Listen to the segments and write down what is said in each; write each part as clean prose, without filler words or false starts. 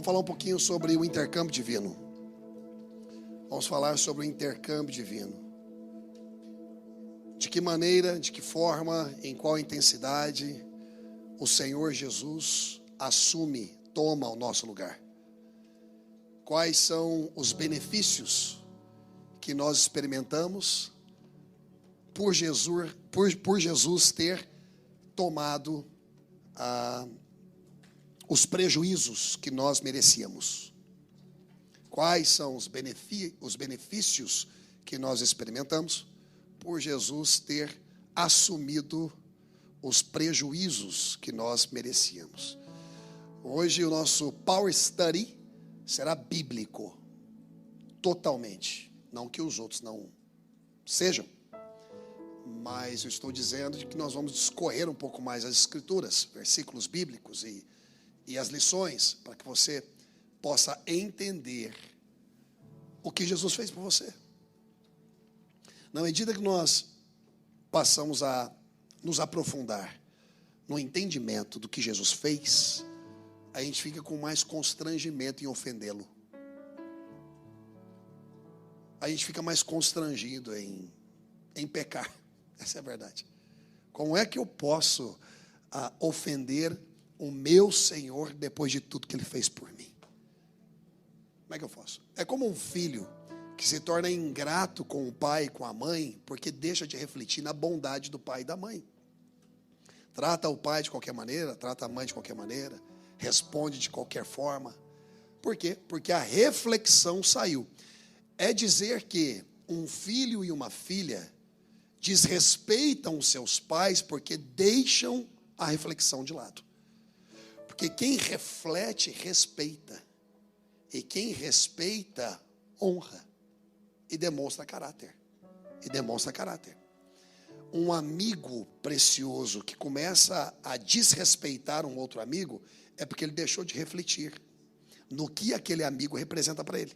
Vamos falar um pouquinho sobre o intercâmbio divino. Vamos falar sobre o intercâmbio divino. De que maneira, de que forma, em qual intensidade o Senhor Jesus assume, toma o nosso lugar. Quais são os benefícios que nós experimentamos por Jesus ter tomado os prejuízos que nós merecíamos. Quais são os benefícios que nós experimentamos por Jesus ter assumido os prejuízos que nós merecíamos. Hoje o nosso Power Study será bíblico, totalmente. Não que os outros não sejam, mas eu estou dizendo que nós vamos discorrer um pouco mais as escrituras, versículos bíblicos e as lições, para que você possa entender o que Jesus fez por você. Na medida que nós passamos a nos aprofundar no entendimento do que Jesus fez, a gente fica com mais constrangimento em ofendê-lo. A gente fica mais constrangido em pecar. Essa é a verdade. Como é que eu posso ofender o meu Senhor depois de tudo que Ele fez por mim? Como é que eu faço? É como um filho que se torna ingrato com o pai e com a mãe porque deixa de refletir na bondade do pai e da mãe. Trata o pai de qualquer maneira, trata a mãe de qualquer maneira, responde de qualquer forma. Por quê? Porque a reflexão saiu. É dizer que um filho e uma filha desrespeitam os seus pais porque deixam a reflexão de lado. Porque quem reflete, respeita. E quem respeita, honra. E demonstra caráter. Um amigo precioso que começa a desrespeitar um outro amigo é porque ele deixou de refletir no que aquele amigo representa para ele.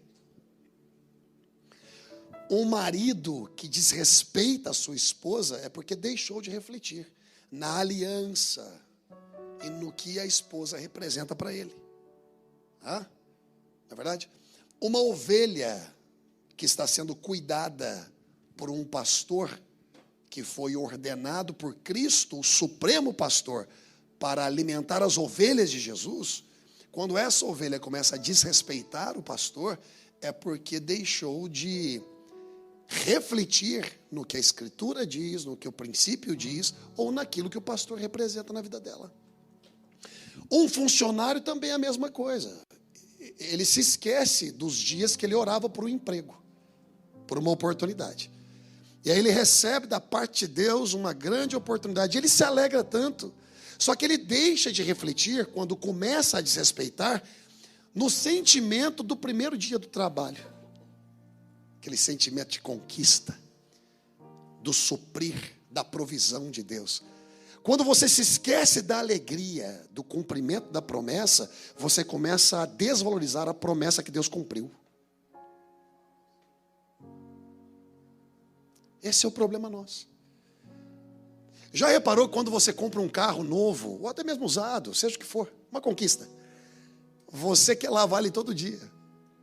Um marido que desrespeita a sua esposa é porque deixou de refletir na aliança e no que a esposa representa para ele. Não é verdade? Uma ovelha que está sendo cuidada por um pastor que foi ordenado por Cristo, o supremo pastor, para alimentar as ovelhas de Jesus, quando essa ovelha começa a desrespeitar o pastor, é porque deixou de refletir no que a Escritura diz, no que o princípio diz, ou naquilo que o pastor representa na vida dela. Um funcionário também é a mesma coisa. Ele se esquece dos dias que ele orava por um emprego, por uma oportunidade. E aí ele recebe da parte de Deus uma grande oportunidade. Ele se alegra tanto. Só que ele deixa de refletir, quando começa a desrespeitar, no sentimento do primeiro dia do trabalho. Aquele sentimento de conquista, do suprir, da provisão de Deus. Quando você se esquece da alegria, do cumprimento da promessa, você começa a desvalorizar a promessa que Deus cumpriu. Esse é o problema nosso. Já reparou quando você compra um carro novo, ou até mesmo usado, seja o que for, uma conquista, você quer lavar ele todo dia.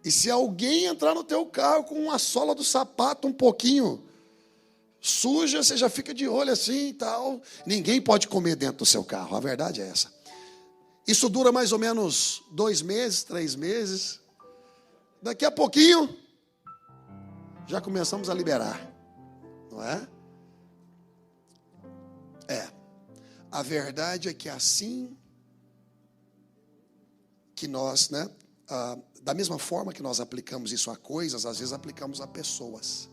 E se alguém entrar no teu carro com a sola do sapato um pouquinho suja, você já fica de olho assim e tal. Ninguém pode comer dentro do seu carro, a verdade é essa. Isso dura mais ou menos 2 meses, 3 meses. Daqui a pouquinho, já começamos a liberar. Não é? A verdade é que assim que nós, da mesma forma que nós aplicamos isso a coisas, às vezes aplicamos a pessoas.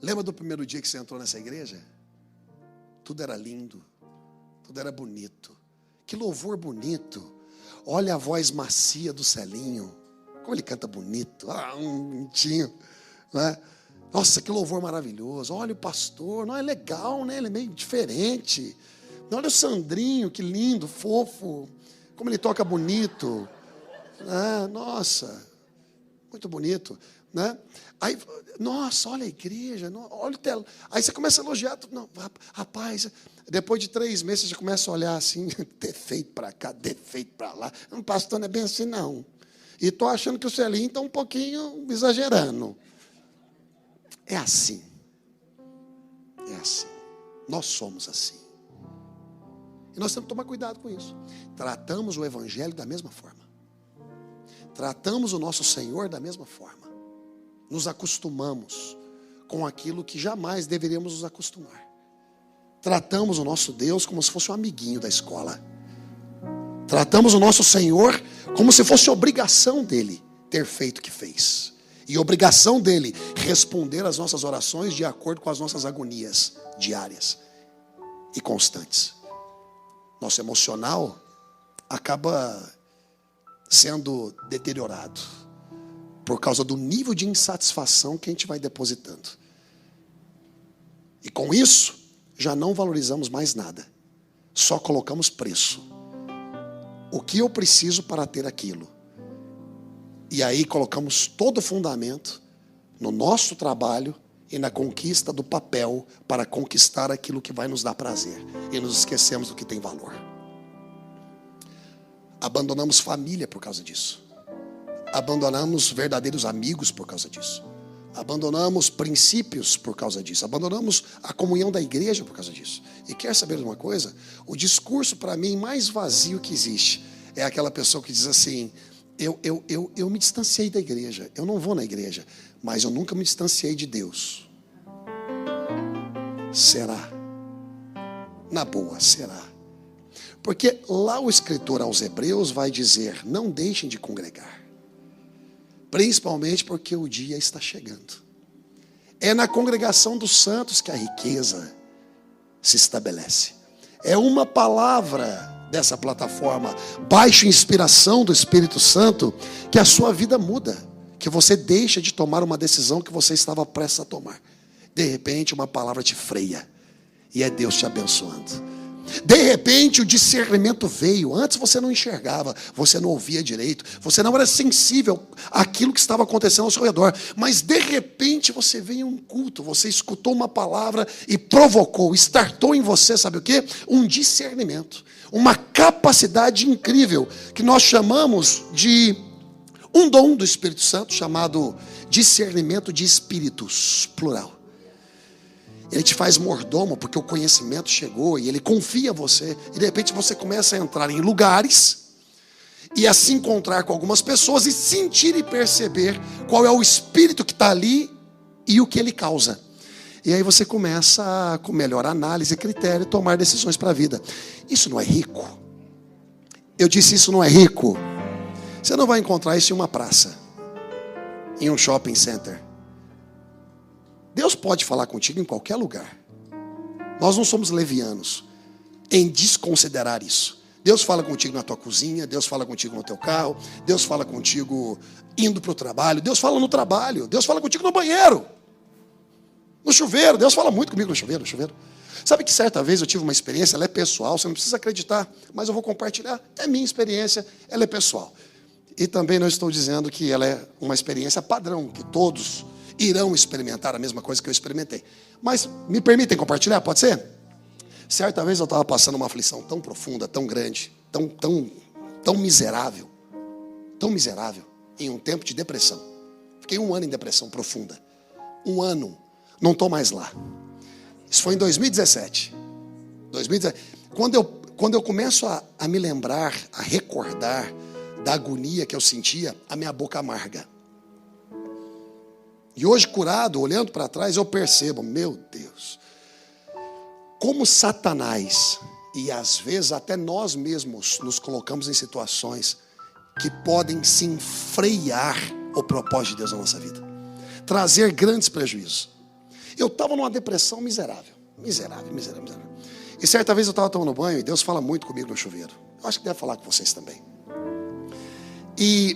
Lembra do primeiro dia que você entrou nessa igreja? Tudo era lindo, tudo era bonito. Que louvor bonito. Olha a voz macia do Celinho. Como ele canta bonito. Bonitinho, né? Nossa, que louvor maravilhoso. Olha o pastor, não é legal, né? Ele é meio diferente. Olha o Sandrinho, que lindo, fofo. Como ele toca bonito. Nossa. muito bonito, né? Aí, nossa, olha a igreja, olha o telão. Aí você começa a elogiar, não, rapaz, depois de 3 meses você já começa a olhar assim, defeito para cá, defeito para lá. Pastor, não é bem assim, não. E estou achando que o Celinho está um pouquinho exagerando. É assim. É assim. Nós somos assim. E nós temos que tomar cuidado com isso. Tratamos o evangelho da mesma forma. Tratamos o nosso Senhor da mesma forma. Nos acostumamos com aquilo que jamais deveríamos nos acostumar. Tratamos o nosso Deus como se fosse um amiguinho da escola. Tratamos o nosso Senhor como se fosse obrigação dele ter feito o que fez. E obrigação dele responder às nossas orações de acordo com as nossas agonias diárias e constantes. Nosso emocional acaba sendo deteriorado por causa do nível de insatisfação que a gente vai depositando. E com isso, já não valorizamos mais nada. Só colocamos preço. O que eu preciso para ter aquilo? E aí colocamos todo o fundamento no nosso trabalho e na conquista do papel para conquistar aquilo que vai nos dar prazer. E nos esquecemos do que tem valor. Abandonamos família por causa disso. Abandonamos verdadeiros amigos por causa disso. Abandonamos princípios por causa disso. Abandonamos a comunhão da igreja por causa disso. E quer saber de uma coisa? O discurso para mim mais vazio que existe é aquela pessoa que diz assim: eu me distanciei da igreja, eu não vou na igreja, mas eu nunca me distanciei de Deus. Será? Na boa, será? Porque lá o escritor aos Hebreus vai dizer: não deixem de congregar. Principalmente porque o dia está chegando. É na congregação dos santos que a riqueza se estabelece. É uma palavra dessa plataforma, baixa inspiração do Espírito Santo, que a sua vida muda. Que você deixa de tomar uma decisão que você estava prestes a tomar. De repente uma palavra te freia. E é Deus te abençoando. De repente o discernimento veio. Antes você não enxergava, você não ouvia direito, você não era sensível àquilo que estava acontecendo ao seu redor. Mas de repente você veio em um culto, você escutou uma palavra e provocou, startou em você, sabe o quê? Um discernimento, uma capacidade incrível, que nós chamamos de um dom do Espírito Santo, chamado discernimento de espíritos, plural. Ele te faz mordomo porque o conhecimento chegou e ele confia em você. E de repente você começa a entrar em lugares e a se encontrar com algumas pessoas e sentir e perceber qual é o espírito que está ali e o que ele causa. E aí você começa a, com melhor análise e critério, tomar decisões para a vida. Isso não é rico? Eu disse, isso não é rico? Você não vai encontrar isso em uma praça, em um shopping center. Deus pode falar contigo em qualquer lugar. Nós não somos levianos em desconsiderar isso. Deus fala contigo na tua cozinha, Deus fala contigo no teu carro, Deus fala contigo indo para o trabalho, Deus fala no trabalho, Deus fala contigo no banheiro, no chuveiro. Deus fala muito comigo no chuveiro. Sabe que certa vez eu tive uma experiência, ela é pessoal, você não precisa acreditar, mas eu vou compartilhar. É minha experiência, ela é pessoal. E também não estou dizendo que ela é uma experiência padrão, que todos irão experimentar a mesma coisa que eu experimentei. Mas me permitem compartilhar, pode ser? Certa vez eu estava passando uma aflição tão profunda, tão grande, tão miserável, em um tempo de depressão. Fiquei 1 ano em depressão profunda. 1 ano, não estou mais lá. Isso foi em 2017. Quando eu começo a me lembrar, a recordar da agonia que eu sentia, a minha boca amarga. E hoje, curado, olhando para trás, eu percebo, meu Deus, como Satanás, e às vezes até nós mesmos, nos colocamos em situações que podem se enfreiar o propósito de Deus na nossa vida, trazer grandes prejuízos. Eu estava numa depressão miserável. E certa vez eu estava tomando banho, e Deus fala muito comigo no chuveiro. Eu acho que deve falar com vocês também. E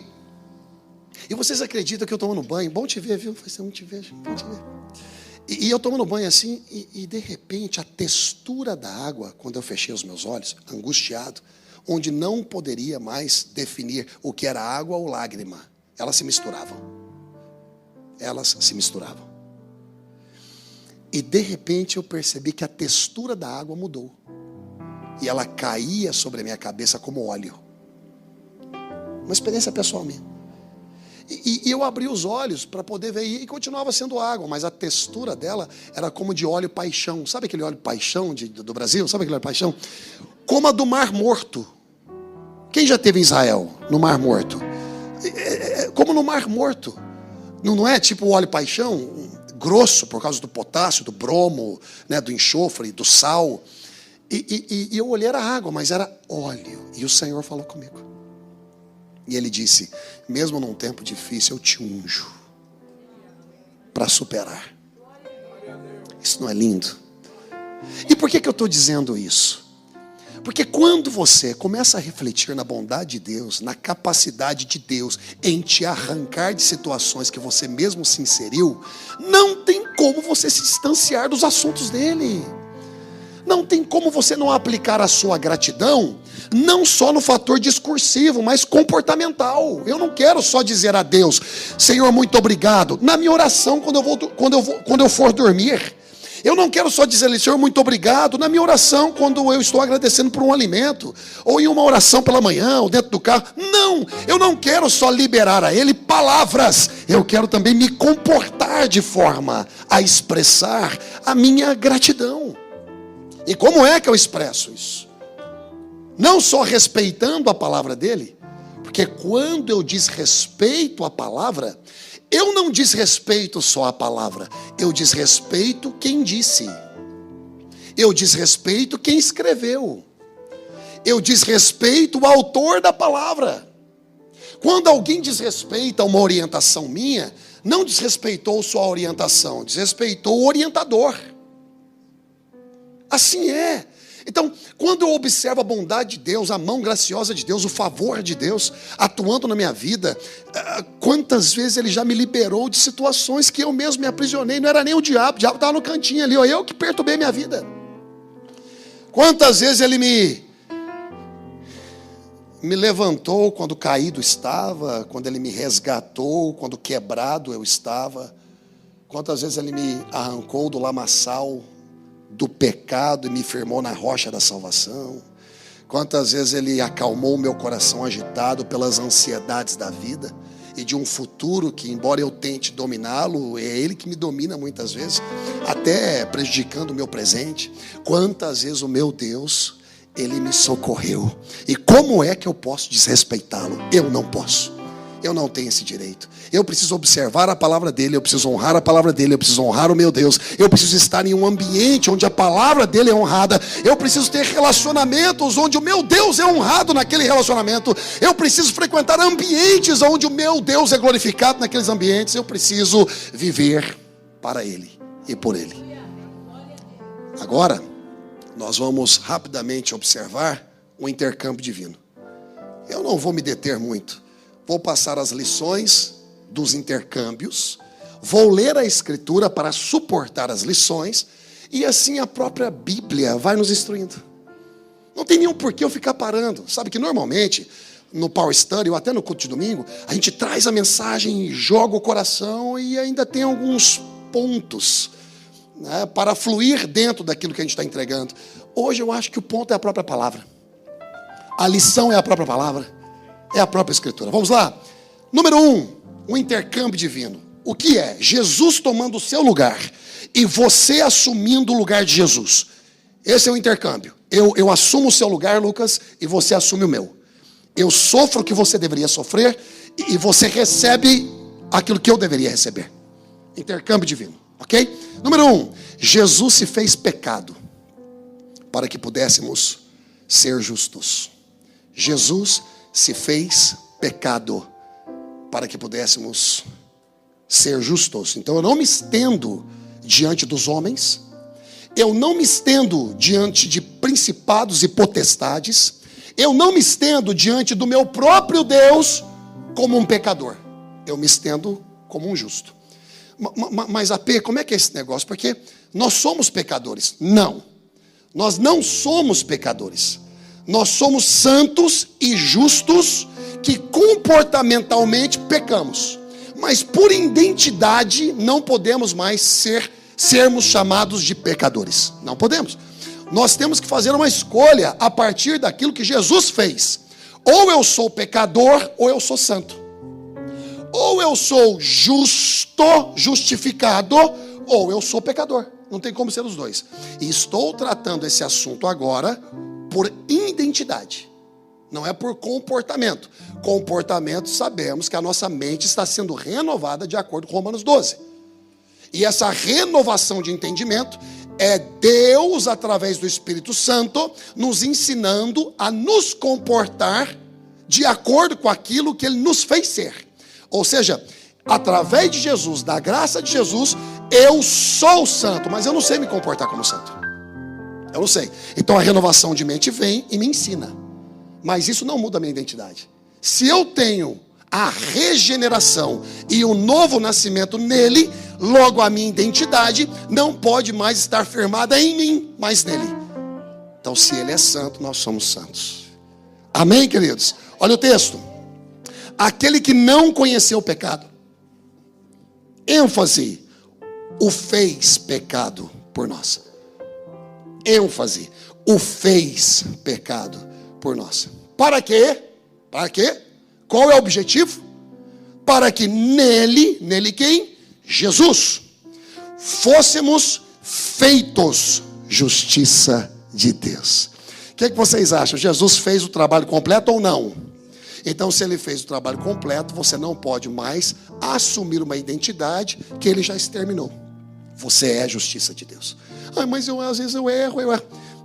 vocês acreditam que eu tomando banho, bom te ver, viu? Não te vejo, bom te ver. E eu tomando banho assim, e de repente a textura da água, quando eu fechei os meus olhos, angustiado, onde não poderia mais definir o que era água ou lágrima, elas se misturavam. elas se misturavam. E de repente eu percebi que a textura da água mudou. E ela caía sobre a minha cabeça como óleo. Uma experiência pessoal minha. E eu abri os olhos para poder ver, e continuava sendo água, mas a textura dela era como de óleo paixão. Sabe aquele óleo paixão do Brasil? Sabe aquele óleo paixão? Como a do Mar Morto. Quem já esteve em Israel, no Mar Morto? Como no Mar Morto. Não é tipo o óleo paixão, grosso por causa do potássio, do bromo, né, do enxofre, do sal. E eu olhei, era água, mas era óleo. E o Senhor falou comigo. E Ele disse, mesmo num tempo difícil, eu te unjo para superar. Isso não é lindo? E por que eu estou dizendo isso? Porque quando você começa a refletir na bondade de Deus, na capacidade de Deus em te arrancar de situações que você mesmo se inseriu, não tem como você se distanciar dos assuntos dele. Não tem como você não aplicar a sua gratidão, não só no fator discursivo, mas comportamental. Eu não quero só dizer a Deus, Senhor, muito obrigado. Na minha oração, quando eu for dormir, eu não quero só dizer, Senhor, muito obrigado. Na minha oração, quando eu estou agradecendo por um alimento, ou em uma oração pela manhã, ou dentro do carro. Não, eu não quero só liberar a Ele palavras. Eu quero também me comportar de forma a expressar a minha gratidão. E como é que eu expresso isso? Não só respeitando a palavra dele, porque quando eu desrespeito a palavra, eu não desrespeito só a palavra, eu desrespeito quem disse, eu desrespeito quem escreveu, eu desrespeito o autor da palavra. Quando alguém desrespeita uma orientação minha, não desrespeitou só a orientação, desrespeitou o orientador. Assim é. Então, quando eu observo a bondade de Deus, a mão graciosa de Deus, o favor de Deus atuando na minha vida, quantas vezes Ele já me liberou de situações que eu mesmo me aprisionei. Não era nem o diabo estava no cantinho ali, eu que perturbei minha vida. Quantas vezes Ele me levantou quando caído estava, quando Ele me resgatou, quando quebrado eu estava. Quantas vezes Ele me arrancou do lamaçal do pecado e me firmou na rocha da salvação. Quantas vezes Ele acalmou o meu coração agitado pelas ansiedades da vida e de um futuro que, embora eu tente dominá-lo, é Ele que me domina muitas vezes, até prejudicando o meu presente. Quantas vezes o meu Deus, Ele me socorreu. E como é que eu posso desrespeitá-lo? Eu não posso. Eu não tenho esse direito. Eu preciso observar a palavra dele, eu preciso honrar a palavra dele, eu preciso honrar o meu Deus. Eu preciso estar em um ambiente onde a palavra dele é honrada. Eu preciso ter relacionamentos onde o meu Deus é honrado naquele relacionamento. Eu preciso frequentar ambientes onde o meu Deus é glorificado naqueles ambientes. Eu preciso viver para ele e por ele. Agora, nós vamos rapidamente observar o intercâmbio divino. Eu não vou me deter muito. Vou passar as lições dos intercâmbios, vou ler a Escritura para suportar as lições, e assim a própria Bíblia vai nos instruindo. Não tem nenhum porquê eu ficar parando. Sabe que normalmente, no Power Study, ou até no culto de domingo, a gente traz a mensagem, joga o coração, e ainda tem alguns pontos, né, para fluir dentro daquilo que a gente está entregando. Hoje eu acho que o ponto é a própria palavra. A lição é a própria palavra. É a própria Escritura. Vamos lá. Número 1, o intercâmbio divino. O que é? Jesus tomando o seu lugar e você assumindo o lugar de Jesus. Esse é o intercâmbio. Eu assumo o seu lugar, Lucas, e você assume o meu. Eu sofro o que você deveria sofrer e você recebe aquilo que eu deveria receber. Intercâmbio divino, ok? Número 1, Jesus se fez pecado para que pudéssemos ser justos. Jesus se fez pecado para que pudéssemos ser justos. Então eu não me estendo diante dos homens, eu não me estendo diante de principados e potestades, eu não me estendo diante do meu próprio Deus como um pecador, eu me estendo como um justo. Mas AP, como é que é esse negócio? Porque nós somos pecadores. Não, nós não somos pecadores. Nós somos santos e justos que comportamentalmente pecamos. Mas por identidade não podemos mais sermos chamados de pecadores. Não podemos. Nós temos que fazer uma escolha a partir daquilo que Jesus fez. Ou eu sou pecador, ou eu sou santo. Ou eu sou justificado, ou eu sou pecador. Não tem como ser os dois. E estou tratando esse assunto agora por identidade. Não é por comportamento. Comportamento, sabemos que a nossa mente está sendo renovada de acordo com Romanos 12. E essa renovação de entendimento é Deus, através do Espírito Santo, nos ensinando a nos comportar de acordo com aquilo que Ele nos fez ser. Ou seja, através de Jesus, da graça de Jesus, eu sou santo, mas eu não sei me comportar como santo. Eu não sei. Então a renovação de mente vem e me ensina. Mas isso não muda a minha identidade. Se eu tenho a regeneração e o novo nascimento nele, logo a minha identidade não pode mais estar firmada em mim, mas nele. Então, se ele é santo, nós somos santos. Amém, queridos? Olha o texto. Aquele que não conheceu o pecado, ênfase, o fez pecado por nós. ênfase, o fez pecado por nós. Para quê? Para quê? Qual é o objetivo? Para que nele quem? Jesus, fôssemos feitos justiça de Deus. O que vocês acham? Jesus fez o trabalho completo ou não? Então, se ele fez o trabalho completo, você não pode mais assumir uma identidade que ele já exterminou. Você é a justiça de Deus. Mas às vezes eu erro.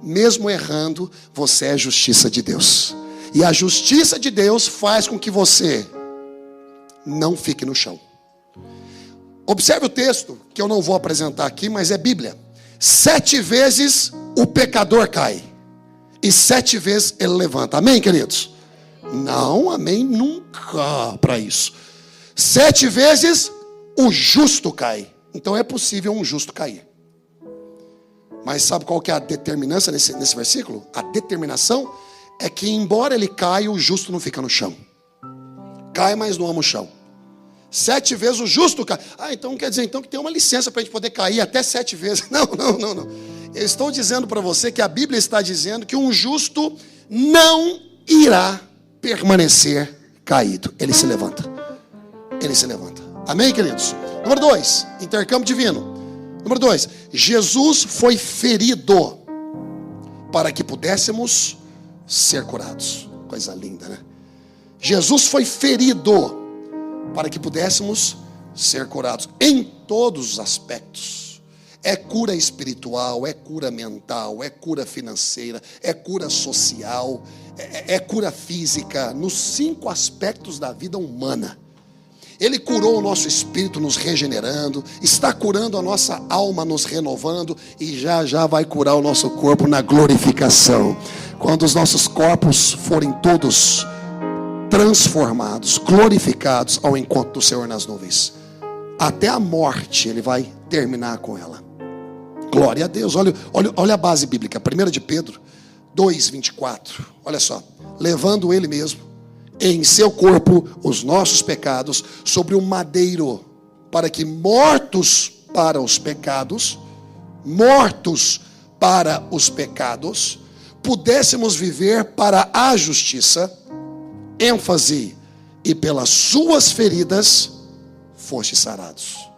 Mesmo errando, você é a justiça de Deus. E a justiça de Deus faz com que você não fique no chão. Observe o texto, que eu não vou apresentar aqui, mas é Bíblia. 7 vezes o pecador cai. E 7 vezes ele levanta. Amém, queridos? Não, amém, nunca para isso. 7 vezes o justo cai. Então é possível um justo cair. Mas sabe qual que é a determinância nesse versículo? A determinação é que embora ele caia, o justo não fica no chão. Cai, mas não ama o chão. 7 vezes o justo cai. Então quer dizer que tem uma licença para a gente poder cair até 7 vezes. Não. Eu estou dizendo para você que a Bíblia está dizendo que um justo não irá permanecer caído. Ele se levanta. Ele se levanta. Amém, queridos? Número 2, intercâmbio divino. Número 2, Jesus foi ferido para que pudéssemos ser curados. Coisa linda, né? Jesus foi ferido para que pudéssemos ser curados em todos os aspectos. É cura espiritual, é cura mental, é cura financeira, é cura social, é cura física, nos 5 aspectos da vida humana. Ele curou o nosso espírito nos regenerando, está curando a nossa alma nos renovando e já vai curar o nosso corpo na glorificação. Quando os nossos corpos forem todos transformados, glorificados ao encontro do Senhor nas nuvens. Até a morte ele vai terminar com ela. Glória a Deus. Olha a base bíblica. 1 de Pedro 2:24. Olha só. Levando ele mesmo em seu corpo os nossos pecados sobre o madeiro, para que mortos para os pecados, pudéssemos viver para a justiça. ênfase, e pelas suas feridas foste sarados.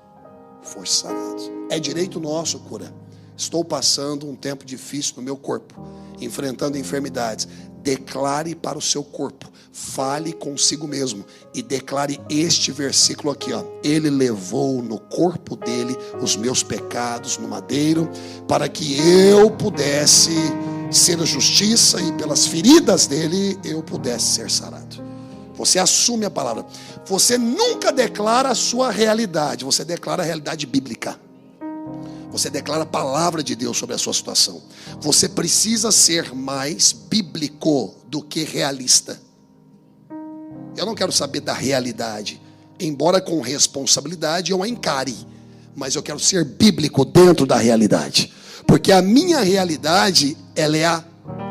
Foste sarados. É direito nosso, cura. Estou passando um tempo difícil no meu corpo, enfrentando enfermidades. Declare para o seu corpo, fale consigo mesmo e declare este versículo aqui, ó. Ele levou no corpo dele os meus pecados no madeiro, para que eu pudesse ser a justiça e pelas feridas dele eu pudesse ser sarado. Você assume a palavra. Você nunca declara a sua realidade, você declara a realidade bíblica. Você declara a palavra de Deus sobre a sua situação. Você precisa ser mais bíblico do que realista. Eu não quero saber da realidade, embora com responsabilidade eu a encare, mas eu quero ser bíblico dentro da realidade, porque a minha realidade, ela é a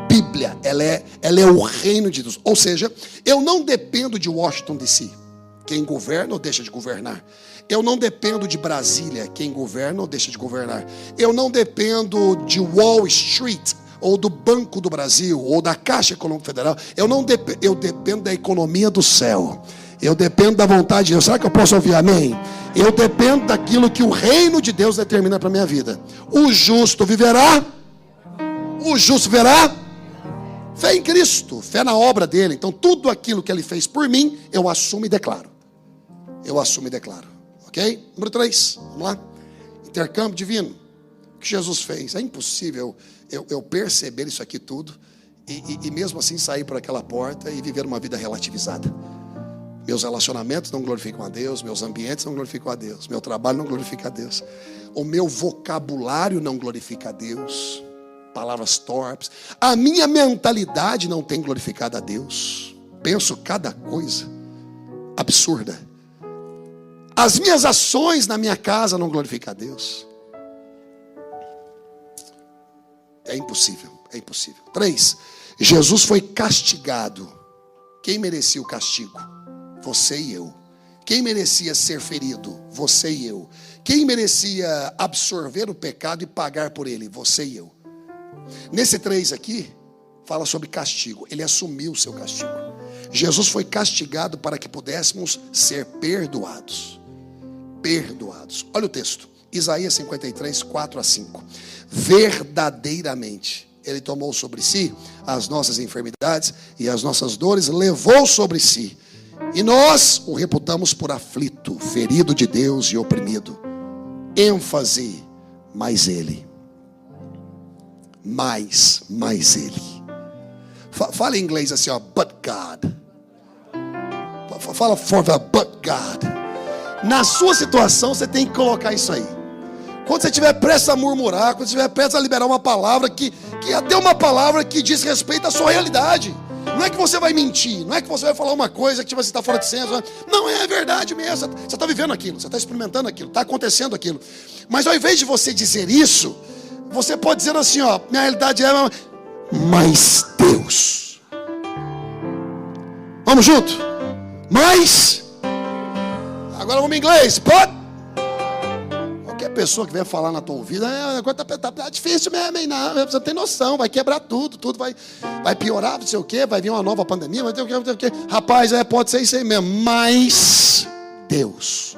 Bíblia, ela é o reino de Deus. Ou seja, eu não dependo de Washington DC, quem governa ou deixa de governar. Eu não dependo de Brasília, quem governa ou deixa de governar. Eu não dependo de Wall Street, ou do Banco do Brasil, ou da Caixa Econômica Federal. Eu dependo da economia do céu. Eu dependo da vontade de Deus. Será que eu posso ouvir amém? Eu dependo daquilo que o reino de Deus determina para a minha vida. O justo viverá. O justo viverá. Fé em Cristo, fé na obra dele. Então tudo aquilo que ele fez por mim, eu assumo e declaro. Eu assumo e declaro. Ok? Número 3, vamos lá. Intercâmbio divino. O que Jesus fez? É impossível eu perceber isso aqui tudo e mesmo assim sair por aquela porta e viver uma vida relativizada. Meus relacionamentos não glorificam a Deus, meus ambientes não glorificam a Deus, meu trabalho não glorifica a Deus, o meu vocabulário não glorifica a Deus, palavras torpes, a minha mentalidade não tem glorificado a Deus, penso cada coisa absurda, as minhas ações na minha casa não glorificam a Deus. É impossível, é impossível. 3, Jesus foi castigado. Quem merecia o castigo? Você e eu. Quem merecia ser ferido? Você e eu. Quem merecia absorver o pecado e pagar por ele? Você e eu. Nesse 3 aqui, fala sobre castigo. Ele assumiu o seu castigo. Jesus foi castigado para que pudéssemos ser perdoados. Perdoados. Olha o texto. Isaías 53, 4 a 5. Verdadeiramente, ele tomou sobre si as nossas enfermidades e as nossas dores, levou sobre si. E nós o reputamos por aflito, ferido de Deus e oprimido. ênfase, mais ele. Mais ele. Fala em inglês assim, ó, but God. Fala for the but God. Na sua situação você tem que colocar isso aí. Quando você estiver prestes a murmurar, quando você estiver prestes a liberar uma palavra que até uma palavra que diz respeito à sua realidade. Não é que você vai mentir, não é que você vai falar uma coisa que você está fora de senso. Não, é verdade mesmo. Você está vivendo aquilo, você está experimentando aquilo, está acontecendo aquilo. Mas ao invés de você dizer isso, você pode dizer assim, ó, minha realidade é, mas Deus. Vamos junto? Mas, agora vamos em inglês, but. Qualquer pessoa que venha falar na tua vida, agora tá difícil mesmo, hein? Não, você tem noção, vai quebrar tudo vai piorar, não sei o quê, vai vir uma nova pandemia, vai ter o quê. Rapaz, pode ser isso aí mesmo, mas Deus.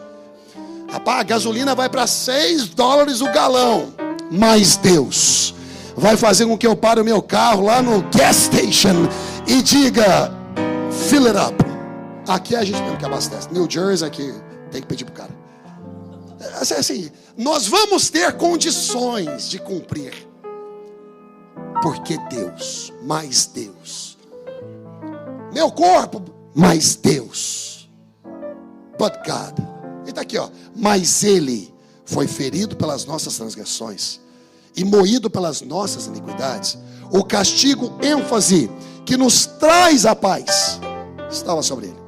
Rapaz, a gasolina vai para $6 o galão, mas Deus vai fazer com que eu pare o meu carro lá no gas station e diga, fill it up. Aqui é a gente mesmo que abastece. New Jersey aqui tem que pedir pro cara. Assim, nós vamos ter condições de cumprir. Porque Deus, mais Deus. Meu corpo, mais Deus. But God. E está aqui, ó. Mas Ele foi ferido pelas nossas transgressões e moído pelas nossas iniquidades. O castigo, ênfase, que nos traz a paz, estava sobre Ele.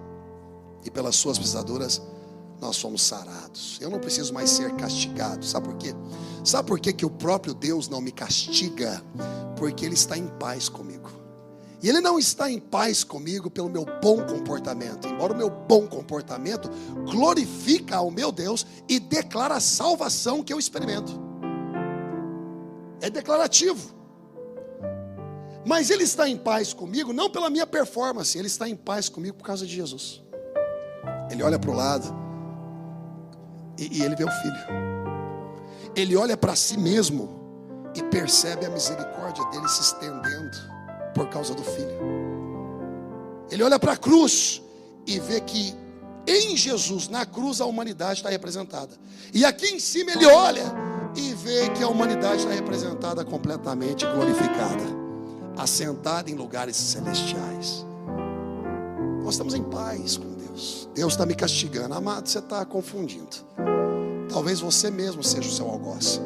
E pelas suas pisaduras nós fomos sarados. Eu não preciso mais ser castigado. Sabe por quê? Sabe por quê que o próprio Deus não me castiga? Porque Ele está em paz comigo. E Ele não está em paz comigo pelo meu bom comportamento. Embora o meu bom comportamento glorifica ao meu Deus e declara a salvação que eu experimento. É declarativo. Mas Ele está em paz comigo não pela minha performance. Ele está em paz comigo por causa de Jesus. Ele olha para o lado e ele vê o filho. Ele olha para si mesmo e percebe a misericórdia dele se estendendo por causa do filho. Ele olha para a cruz e vê que em Jesus, na cruz, a humanidade está representada. E aqui em cima ele olha e vê que a humanidade está representada completamente glorificada, assentada em lugares celestiais. Nós estamos em paz com Deus. Deus está me castigando. Amado, você está confundindo. Talvez você mesmo seja o seu algoz.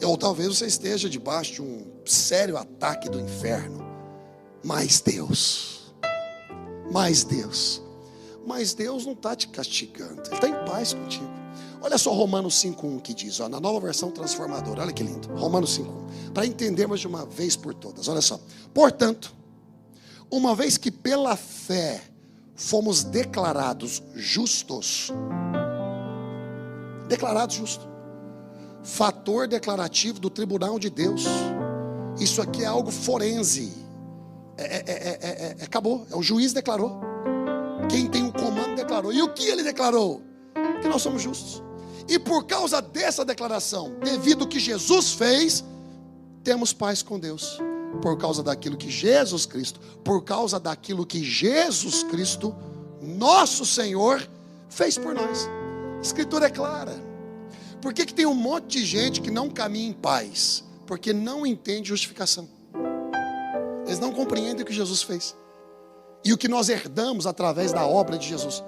Ou talvez você esteja debaixo de um sério ataque do inferno. Mas Deus não está te castigando. Ele está em paz contigo. Olha só Romanos 5:1 que diz, ó, na nova versão transformadora. Olha que lindo. Romanos 5:1. Para entendermos de uma vez por todas. Olha só. Portanto, uma vez que pela fé fomos declarados justos. Declarados justos. Fator declarativo do tribunal de Deus. Isso aqui é algo forense. Acabou. O juiz declarou. Quem tem o comando declarou. E o que ele declarou? Que nós somos justos. E por causa dessa declaração, devido ao que Jesus fez, temos paz com Deus. Por causa daquilo que Jesus Cristo, nosso Senhor, fez por nós. A Escritura é clara. Por que tem um monte de gente que não caminha em paz? Porque não entende justificação. Eles não compreendem o que Jesus fez e o que nós herdamos através da obra de Jesus.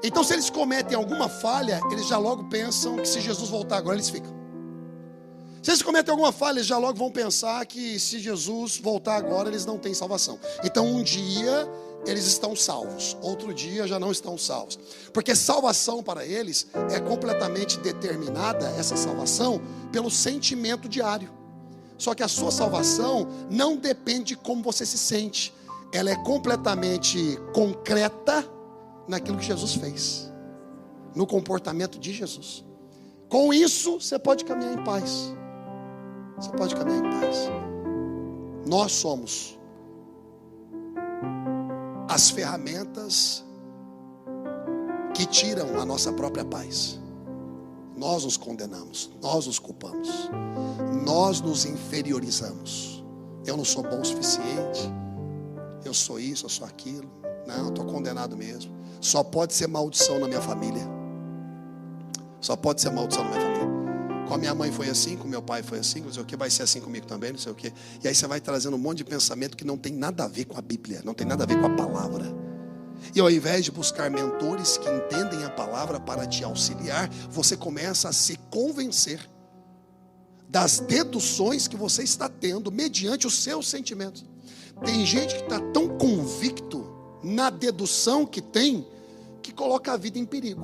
Então, se eles cometem alguma falha, eles já logo pensam que se Jesus voltar agora, eles ficam. Se eles cometem alguma falha, eles já logo vão pensar que se Jesus voltar agora, eles não têm salvação. Então, um dia eles estão salvos, outro dia já não estão salvos. Porque salvação para eles é completamente determinada, essa salvação, pelo sentimento diário. Só que a sua salvação não depende de como você se sente. Ela é completamente concreta naquilo que Jesus fez, no comportamento de Jesus. Com isso, você pode caminhar em paz. Você pode caminhar em paz. Nós somos as ferramentas que tiram a nossa própria paz. Nós nos condenamos, nós nos culpamos, nós nos inferiorizamos. Eu não sou bom o suficiente, eu sou isso, eu sou aquilo. Não, estou condenado mesmo. Só pode ser maldição na minha família. Só pode ser maldição na minha família. Com a minha mãe foi assim, com meu pai foi assim, não sei o que, vai ser assim comigo também, não sei o que. E aí você vai trazendo um monte de pensamento que não tem nada a ver com a Bíblia, não tem nada a ver com a palavra. E ao invés de buscar mentores que entendem a palavra para te auxiliar, você começa a se convencer das deduções que você está tendo mediante os seus sentimentos. Tem gente que está tão convicto na dedução que tem, que coloca a vida em perigo.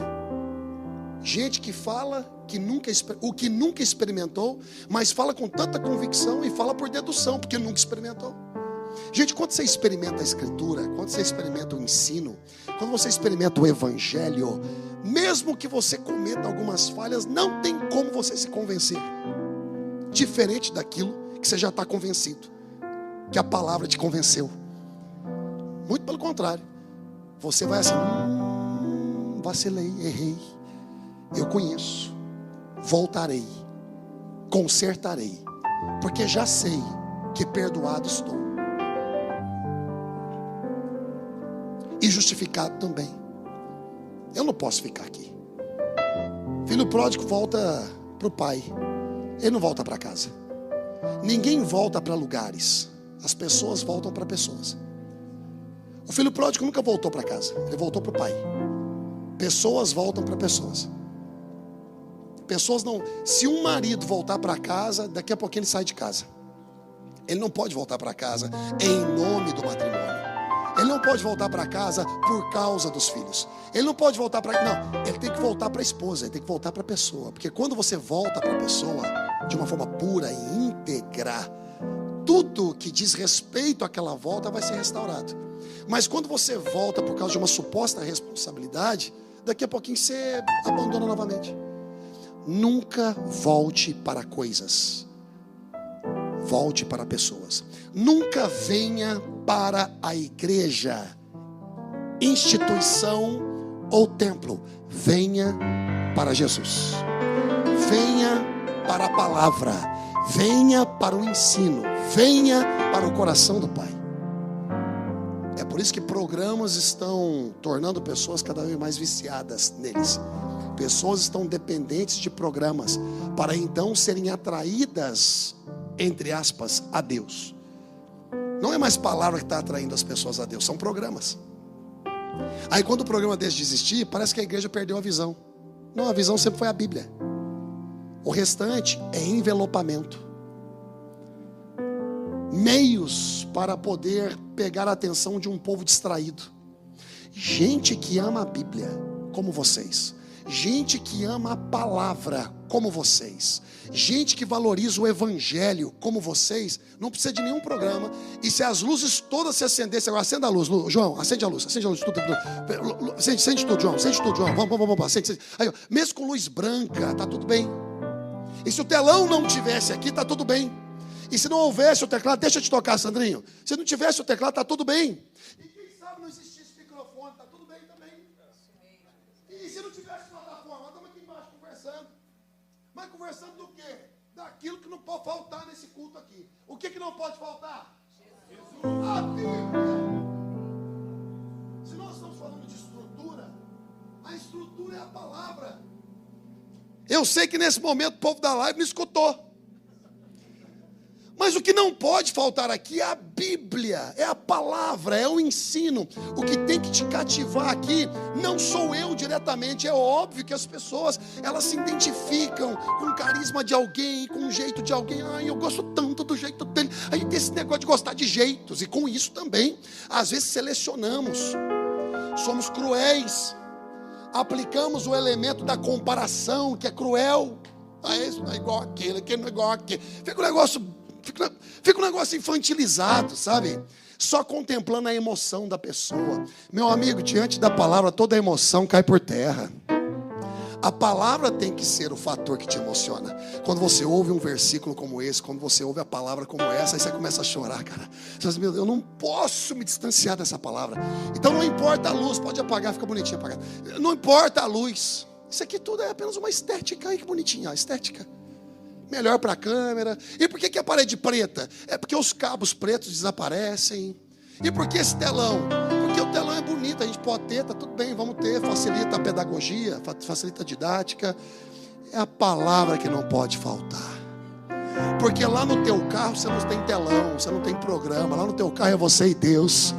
Gente que fala o que nunca experimentou, mas fala com tanta convicção e fala por dedução, porque nunca experimentou. Gente, quando você experimenta a Escritura, quando você experimenta o ensino, quando você experimenta o Evangelho, mesmo que você cometa algumas falhas, não tem como você se convencer diferente daquilo que você já está convencido, que a palavra te convenceu. Muito pelo contrário, você vai assim: vacilei, errei, eu conheço, voltarei, consertarei, porque já sei que perdoado estou e justificado também. Eu não posso ficar aqui. Filho pródigo volta para o pai, ele não volta para casa. Ninguém volta para lugares, as pessoas voltam para pessoas. O filho pródigo nunca voltou para casa, ele voltou para o pai. Pessoas voltam para pessoas. Pessoas não. Se um marido voltar para casa, daqui a pouquinho ele sai de casa. Ele não pode voltar para casa em nome do matrimônio. Ele não pode voltar para casa por causa dos filhos. Ele não pode voltar para... Não, ele tem que voltar para a esposa, ele tem que voltar para a pessoa. Porque quando você volta para a pessoa de uma forma pura e íntegra, tudo que diz respeito àquela volta vai ser restaurado. Mas quando você volta por causa de uma suposta responsabilidade, daqui a pouquinho você abandona novamente. Nunca volte para coisas. Volte para pessoas. Nunca venha para a igreja, instituição ou templo. Venha para Jesus. Venha para a palavra. Venha para o ensino. Venha para o coração do Pai. É por isso que programas estão tornando pessoas cada vez mais viciadas neles. Pessoas estão dependentes de programas para então serem atraídas, entre aspas, a Deus. Não é mais palavra que está atraindo as pessoas a Deus, são programas. Aí quando o programa deixa de existir, parece que a igreja perdeu a visão. Não, a visão sempre foi a Bíblia. O restante é envelopamento. Meios para poder pegar a atenção de um povo distraído. Gente que ama a Bíblia, como vocês. gente que ama a palavra como vocês, gente que valoriza o evangelho como vocês, não precisa de nenhum programa. E se as luzes todas se acendessem, agora acenda a luz, João, acende a luz, tudo, acende tudo, João, vamos, acende. Aí, ó, mesmo com luz branca, tá tudo bem. E se o telão não tivesse aqui, tá tudo bem. E se não houvesse o teclado, deixa eu te tocar, Sandrinho. Se não tivesse o teclado, tá tudo bem. E quem sabe não existisse microfone, tá tudo bem também. E se não tivesse plataforma, estamos aqui embaixo conversando. Mas conversando do quê? Daquilo que não pode faltar nesse culto aqui. O que não pode faltar? Jesus. A Bíblia. Se nós estamos falando de estrutura, a estrutura é a palavra. Eu sei que nesse momento o povo da live não escutou. Mas o que não pode faltar aqui é a Bíblia, é a palavra, é o ensino. O que tem que te cativar aqui não sou eu diretamente. É óbvio que as pessoas, elas se identificam com o carisma de alguém, com o jeito de alguém. Ai, eu gosto tanto do jeito dele. A gente tem esse negócio de gostar de jeitos. E com isso também, às vezes selecionamos. Somos cruéis. Aplicamos o elemento da comparação, que é cruel. Ah, esse não é igual aquele não é igual aquele. Fica um negócio infantilizado, sabe? Só contemplando a emoção da pessoa. Meu amigo, diante da palavra, toda a emoção cai por terra. A palavra tem que ser o fator que te emociona. Quando você ouve um versículo como esse, quando você ouve a palavra como essa, aí você começa a chorar, cara. Você diz, meu Deus, eu não posso me distanciar dessa palavra. Então não importa a luz, pode apagar, fica bonitinho apagar. Não importa a luz. Isso aqui tudo é apenas uma estética. Aí que bonitinho, ó, estética. Melhor para a câmera. E por que a parede preta? É porque os cabos pretos desaparecem. E por que esse telão? Porque o telão é bonito, a gente pode ter, tá tudo bem, vamos ter, facilita a pedagogia, facilita a didática. É a palavra que não pode faltar. Porque lá no teu carro você não tem telão, você não tem programa. Lá no teu carro é você e Deus.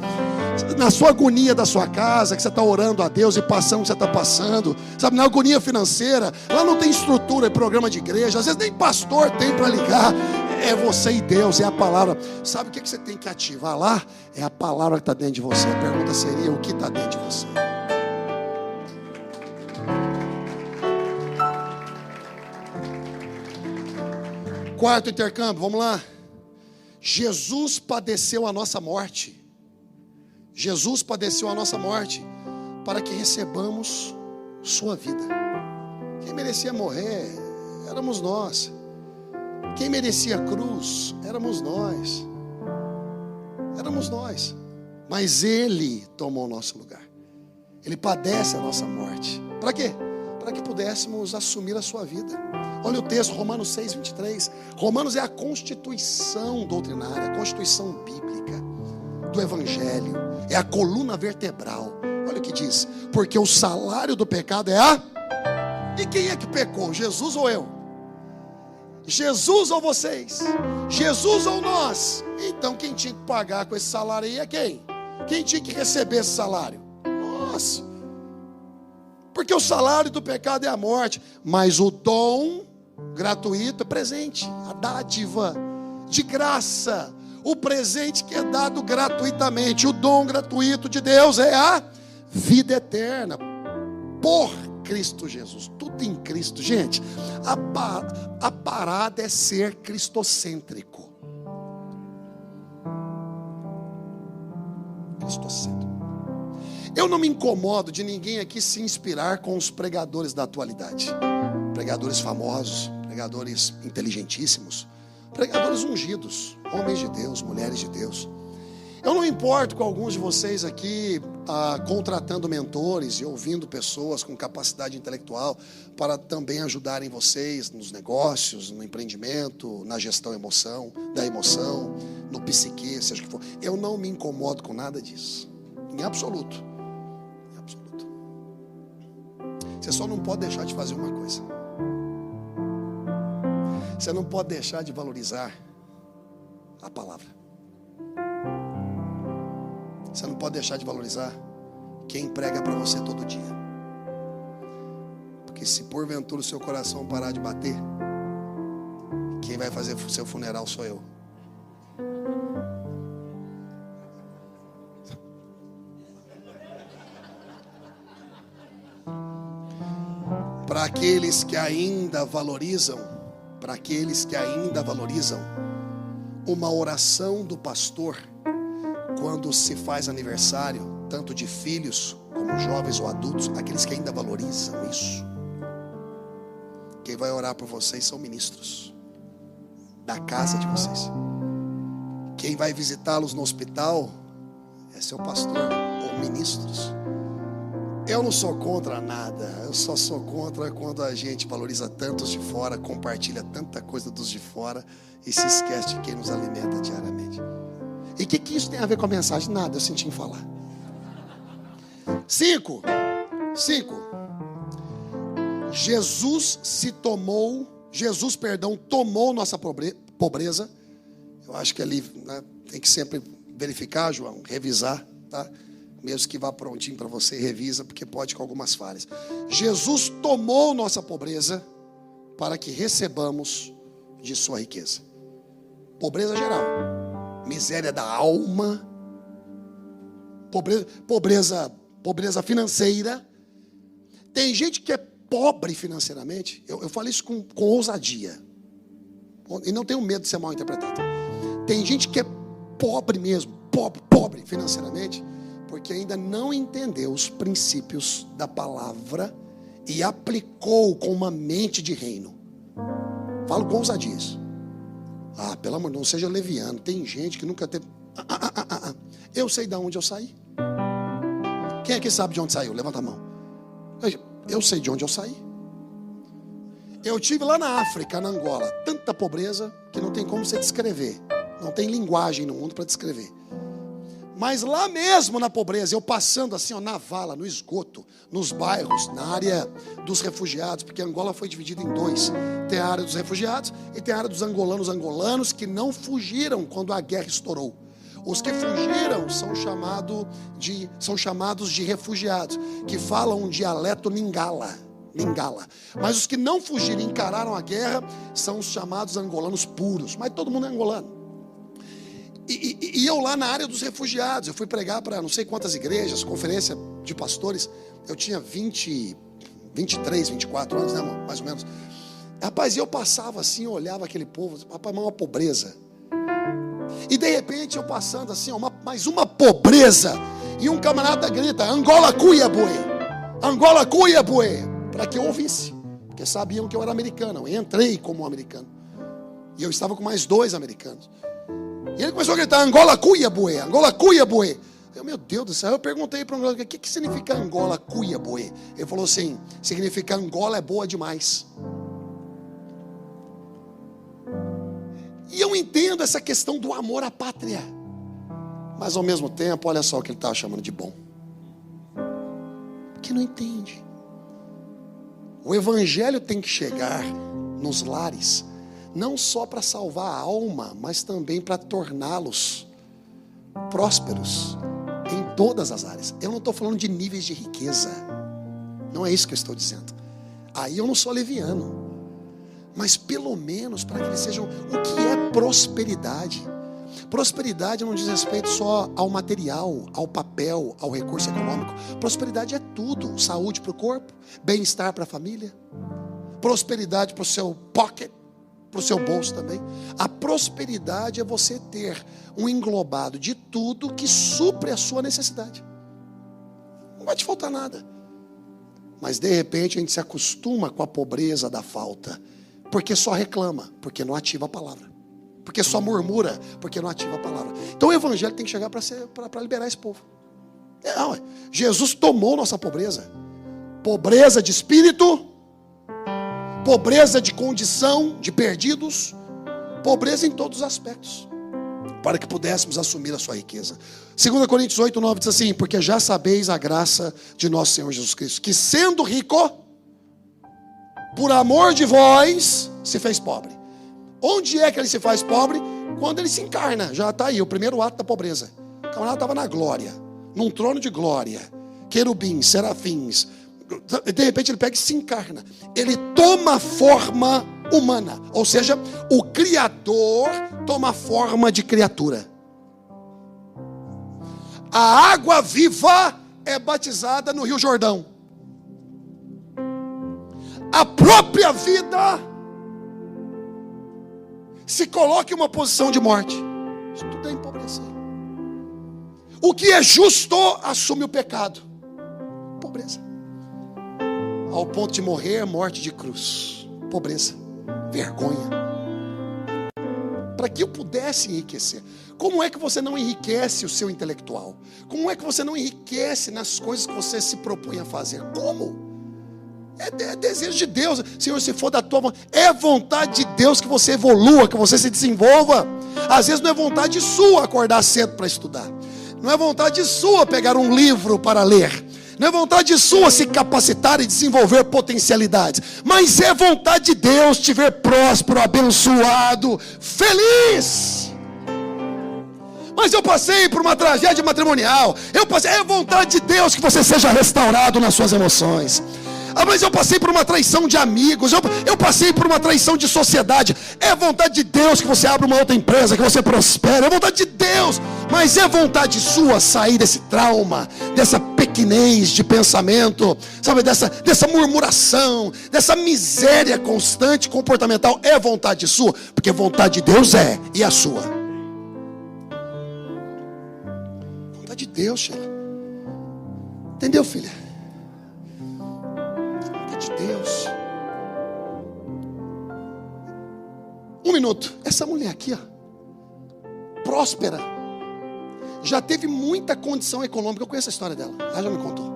Na sua agonia da sua casa, que você está orando a Deus e passando o que você está passando, sabe, na agonia financeira, lá não tem estrutura e programa de igreja, às vezes nem pastor tem para ligar. É você e Deus, é a palavra. Sabe o que você tem que ativar lá? É a palavra que está dentro de você. A pergunta seria: o que está dentro de você? Quarto intercâmbio, vamos lá. Jesus padeceu a nossa morte. Jesus padeceu a nossa morte para que recebamos sua vida. Quem merecia morrer éramos nós. Quem merecia a cruz éramos nós. Éramos nós. Mas Ele tomou o nosso lugar. Ele padece a nossa morte. Para quê? Para que pudéssemos assumir a sua vida. Olha o texto, Romanos 6, 23. Romanos é a constituição doutrinária, a constituição bíblica do Evangelho. É a coluna vertebral. Olha o que diz: porque o salário do pecado é a... E quem é que pecou? Jesus ou eu? Jesus ou vocês? Jesus ou nós? Então quem tinha que pagar com esse salário aí é quem? Quem tinha que receber esse salário? Nós. Porque o salário do pecado é a morte, mas o dom gratuito é presente, a dádiva de graça. O presente que é dado gratuitamente, o dom gratuito de Deus é a vida eterna por Cristo Jesus. Tudo em Cristo. Gente, a parada é ser cristocêntrico. Cristocêntrico. Eu não me incomodo de ninguém aqui se inspirar com os pregadores da atualidade. Pregadores famosos, pregadores inteligentíssimos, pregadores ungidos, homens de Deus, mulheres de Deus. Eu não me importo com alguns de vocês aqui contratando mentores e ouvindo pessoas com capacidade intelectual para também ajudarem vocês nos negócios, no empreendimento, na gestão da emoção, no psique, seja o que for. Eu não me incomodo com nada disso, em absoluto. Em absoluto. Você só não pode deixar de fazer uma coisa. Você não pode deixar de valorizar a palavra. Você não pode deixar de valorizar quem prega para você todo dia. Porque se porventura o seu coração parar de bater, quem vai fazer o seu funeral sou eu. para aqueles que ainda valorizam, uma oração do pastor, quando se faz aniversário, tanto de filhos como jovens ou adultos, aqueles que ainda valorizam isso, quem vai orar por vocês são ministros da casa de vocês. Quem vai visitá-los no hospital é seu pastor ou ministros. Eu não sou contra nada, eu só sou contra quando a gente valoriza tantos de fora, compartilha tanta coisa dos de fora e se esquece de quem nos alimenta diariamente. E o que isso tem a ver com a mensagem? Nada, eu senti em falar. 5. Jesus tomou nossa pobreza. Eu acho que ali, né, tem que sempre verificar, João, revisar, tá? Mesmo que vá prontinho para você, revisa, porque pode com algumas falhas. Jesus tomou nossa pobreza para que recebamos de sua riqueza. Pobreza geral, miséria da alma, pobreza financeira. Tem gente que é pobre financeiramente. Eu falo isso com ousadia. E não tenho medo de ser mal interpretado. Tem gente que é pobre mesmo, pobre financeiramente, porque ainda não entendeu os princípios da palavra e aplicou com uma mente de reino. Falo com ousadia isso. Pelo amor de Deus, não seja leviano. Tem gente que nunca teve. Eu sei de onde eu saí. Quem aqui sabe de onde saiu? Levanta a mão. Eu sei de onde eu saí. Eu tive lá na África, na Angola, tanta pobreza que não tem como você descrever. Não tem linguagem no mundo para descrever. Mas lá mesmo na pobreza, eu passando assim, na vala, no esgoto, nos bairros, na área dos refugiados, porque Angola foi dividida em 2. Tem a área dos refugiados e tem a área dos angolanos que não fugiram quando a guerra estourou. Os que fugiram são chamados de refugiados, que falam um dialeto lingala. Mas os que não fugiram e encararam a guerra são os chamados angolanos puros. Mas todo mundo é angolano. E eu lá na área dos refugiados, eu fui pregar para não sei quantas igrejas, conferência de pastores. Eu tinha 23, 24 anos, né, mais ou menos. Rapaz, eu passava assim, eu olhava aquele povo, rapaz, uma pobreza. E de repente eu passando assim, mais uma pobreza. E um camarada grita, Angola Cuiabue, para que eu ouvisse. Porque sabiam que eu era americano. Eu entrei como um americano. E eu estava com mais 2 americanos. E ele começou a gritar, Angola Cuiabue. Meu Deus do céu, eu perguntei para um o que significa Angola Cuiabue? Ele falou assim, significa Angola é boa demais. E eu entendo essa questão do amor à pátria. Mas ao mesmo tempo, olha só o que ele estava chamando de bom. Que não entende. O evangelho tem que chegar nos lares, não só para salvar a alma, mas também para torná-los prósperos em todas as áreas. Eu não estou falando de níveis de riqueza. Não é isso que eu estou dizendo. Aí eu não sou leviano. Mas pelo menos para que eles sejam... O que é prosperidade? Prosperidade não diz respeito só ao material, ao papel, ao recurso econômico. Prosperidade é tudo. Saúde para o corpo, bem-estar para a família, prosperidade para o seu pocket, para o seu bolso também. A prosperidade é você ter um englobado de tudo que supre a sua necessidade. Não vai te faltar nada. Mas de repente a gente se acostuma com a pobreza da falta, porque só reclama, porque não ativa a palavra, porque só murmura, porque não ativa a palavra. Então o evangelho tem que chegar para liberar esse povo. Jesus tomou nossa pobreza. Pobreza de espírito, pobreza de condição, de perdidos, pobreza em todos os aspectos, para que pudéssemos assumir a sua riqueza. 2 Coríntios 8:9 diz assim, porque já sabeis a graça de nosso Senhor Jesus Cristo, que sendo rico, por amor de vós, se fez pobre. Onde é que ele se faz pobre? Quando ele se encarna. Já está aí, o primeiro ato da pobreza. O camarada estava na glória, num trono de glória, querubins, serafins. De repente ele pega e se encarna. Ele toma forma humana. Ou seja, o Criador toma forma de criatura. A água viva é batizada no Rio Jordão. a própria vida, se coloca em uma posição de morte. Isso tudo é empobrecer. O que é justo assume o pecado. Pobreza. Ao ponto de morrer, morte de cruz. Pobreza. Vergonha. Para que eu pudesse enriquecer. Como é que você não enriquece o seu intelectual? Como é que você não enriquece nas coisas que você se propõe a fazer? Como? É desejo de Deus. Senhor, se for da tua vontade, é vontade de Deus que você evolua, que você se desenvolva. Às vezes não é vontade sua acordar cedo para estudar. Não é vontade sua pegar um livro para ler. Não é vontade sua se capacitar e desenvolver potencialidades. Mas é vontade de Deus te ver próspero, abençoado, feliz. Mas eu passei por uma tragédia matrimonial. É vontade de Deus que você seja restaurado nas suas emoções. Mas eu passei por uma traição de amigos, eu passei por uma traição de sociedade. É vontade de Deus que você abra uma outra empresa, que você prospere. É vontade de Deus. Mas é vontade sua sair desse trauma, dessa pequenez de pensamento, sabe, dessa murmuração, dessa miséria constante comportamental. É vontade sua, porque vontade de Deus é, e a sua? Vontade de Deus, Sheila. Entendeu, filha? De Deus. Um minuto. Essa mulher aqui, ó, próspera, já teve muita condição econômica. Eu conheço a história dela, ela já me contou.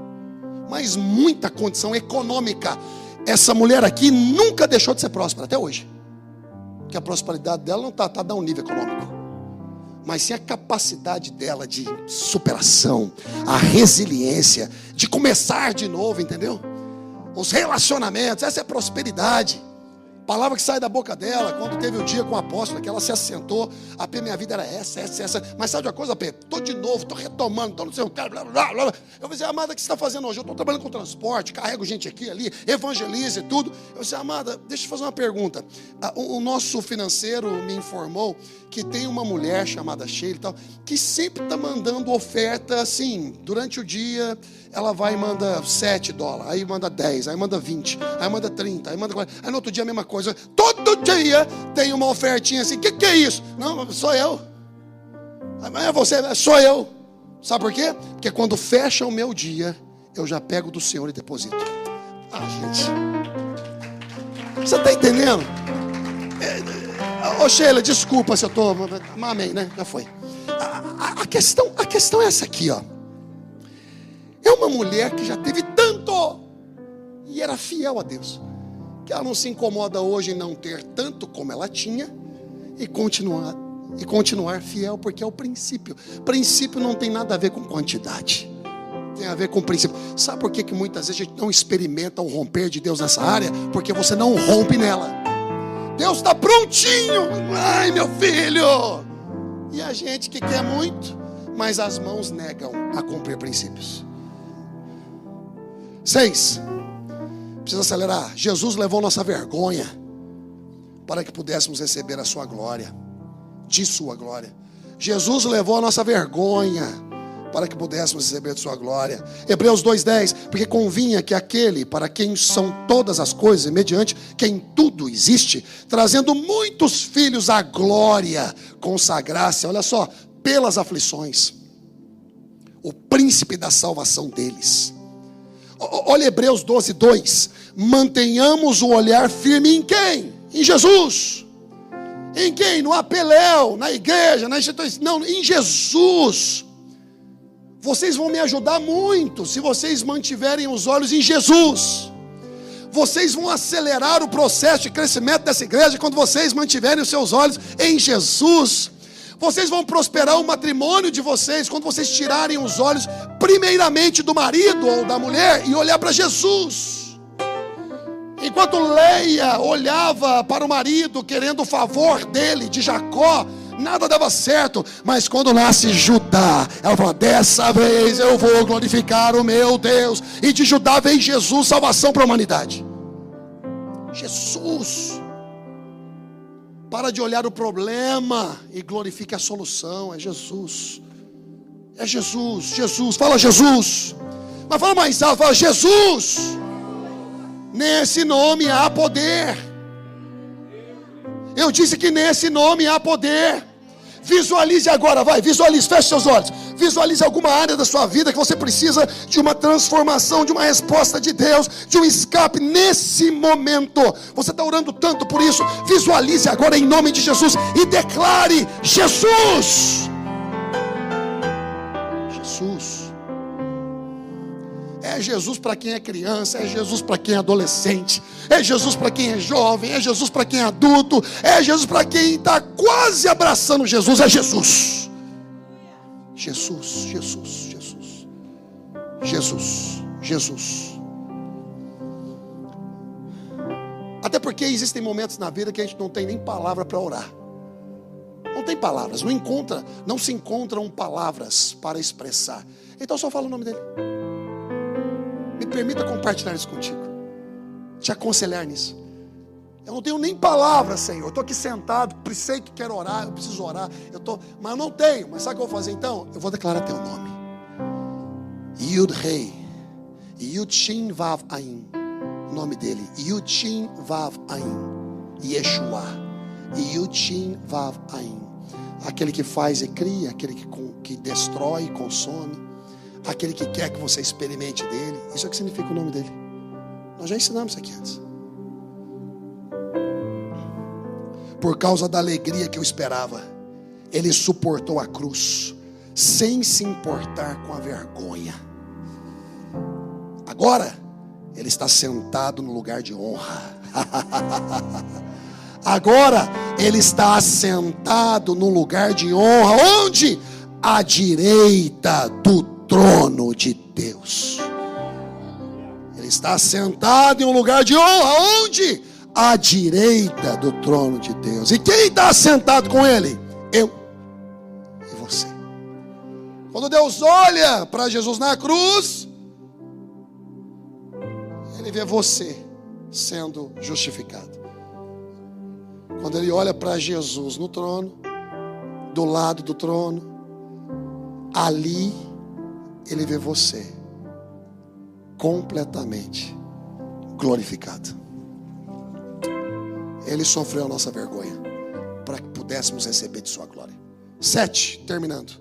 Mas muita condição econômica. Essa mulher aqui nunca deixou de ser próspera até hoje. Porque a prosperidade dela não está a um nível econômico, mas sim a capacidade dela de superação, a resiliência, de começar de novo, entendeu? Os relacionamentos, essa é prosperidade. Palavra que sai da boca dela, quando teve o dia com a apóstola, que ela se assentou, a minha vida era essa. Mas sabe de uma coisa, estou de novo, estou retomando, estou no seu cara, blá, blá, blá. Eu vou dizer, amada, o que você está fazendo hoje? Eu estou trabalhando com transporte, carrego gente aqui, ali, evangelizo e tudo. Eu vou dizer, amada, deixa eu te fazer uma pergunta. O nosso financeiro me informou que tem uma mulher chamada Sheila e tal, que sempre está mandando oferta assim, durante o dia. Ela vai e manda $7, aí manda 10, aí manda 20, aí manda 30, aí manda 40, aí no outro dia a mesma coisa. Todo dia tem uma ofertinha assim. Que é isso? Não, sou eu. É você, sou eu. Sabe por quê? Porque quando fecha o meu dia, eu já pego do Senhor e deposito. Gente, você está entendendo? Ô Sheila, desculpa se eu estou. Amém, né? Já foi. A questão é essa aqui, ó. É uma mulher que já teve tanto e era fiel a Deus, que ela não se incomoda hoje em não ter tanto como ela tinha e continuar fiel, porque é o princípio. Princípio não tem nada a ver com quantidade, tem a ver com princípio. Sabe por que muitas vezes a gente não experimenta o romper de Deus nessa área? Porque você não rompe nela. Deus está prontinho. Ai, meu filho. E a gente que quer muito, mas as mãos negam a cumprir princípios. 6. Precisa acelerar. Jesus levou nossa vergonha para que pudéssemos receber a sua glória. De sua glória. Jesus levou a nossa vergonha para que pudéssemos receber de sua glória. Hebreus 2:10. Porque convinha que aquele para quem são todas as coisas e mediante quem tudo existe, trazendo muitos filhos à glória, consagrasse, olha só, pelas aflições, o príncipe da salvação deles. Olha Hebreus 12:2. Mantenhamos o olhar firme em quem? Em Jesus. Em quem? No Apeléu, na igreja, na instituição. Não, em Jesus. Vocês vão me ajudar muito se vocês mantiverem os olhos em Jesus. Vocês vão acelerar o processo de crescimento dessa igreja quando vocês mantiverem os seus olhos em Jesus. Vocês vão prosperar o matrimônio de vocês quando vocês tirarem os olhos primeiramente do marido ou da mulher e olhar para Jesus. Enquanto Leia olhava para o marido querendo o favor dele, de Jacó, nada dava certo. Mas quando nasce Judá, ela fala, dessa vez eu vou glorificar o meu Deus. E de Judá vem Jesus, salvação para a humanidade. Jesus. Para de olhar o problema e glorifique a solução. É Jesus. É Jesus. Jesus. Fala Jesus. Mas fala mais alto. Fala Jesus. Nesse nome há poder. Eu disse que nesse nome há poder. Visualize agora, vai, visualize, feche seus olhos. Visualize alguma área da sua vida que você precisa de uma transformação, de uma resposta de Deus, de um escape nesse momento. Você está orando tanto por isso. Visualize agora em nome de Jesus e declare: Jesus. Jesus. É Jesus para quem é criança, é Jesus para quem é adolescente, é Jesus para quem é jovem, é Jesus para quem é adulto, é Jesus para quem está quase abraçando Jesus, é Jesus. Jesus, Jesus, Jesus, Jesus, Jesus. Até porque existem momentos na vida que a gente não tem nem palavra para orar. Não tem palavras, não se encontram palavras para expressar. Então só fala o nome dele. Me permita compartilhar isso contigo, te aconselhar nisso. Eu não tenho nem palavras, Senhor. Eu estou aqui sentado, sei que quero orar, eu preciso orar, mas eu não tenho. Mas sabe o que eu vou fazer então? Eu vou declarar teu nome. Yud Rei, Yud Shin Vav Ain. O nome dele, Yud Shin Vav Ain. Yeshua, Yud Shin Vav Ain. Aquele que faz e cria, aquele que destrói e consome, aquele que quer que você experimente dele. Isso é o que significa o nome dele. Nós já ensinamos isso aqui antes. Por causa da alegria que eu esperava, ele suportou a cruz, sem se importar com a vergonha. Agora, ele está sentado no lugar de honra. Agora, ele está assentado no lugar de honra. Onde? À direita do trono de Deus. Ele está sentado em um lugar de honra. Onde? À direita do trono de Deus. E quem está sentado com ele? Eu e você. Quando Deus olha para Jesus na cruz, ele vê você sendo justificado. Quando ele olha para Jesus no trono, do lado do trono, ali ele vê você completamente glorificado. Ele sofreu a nossa vergonha para que pudéssemos receber de sua glória. 7, terminando.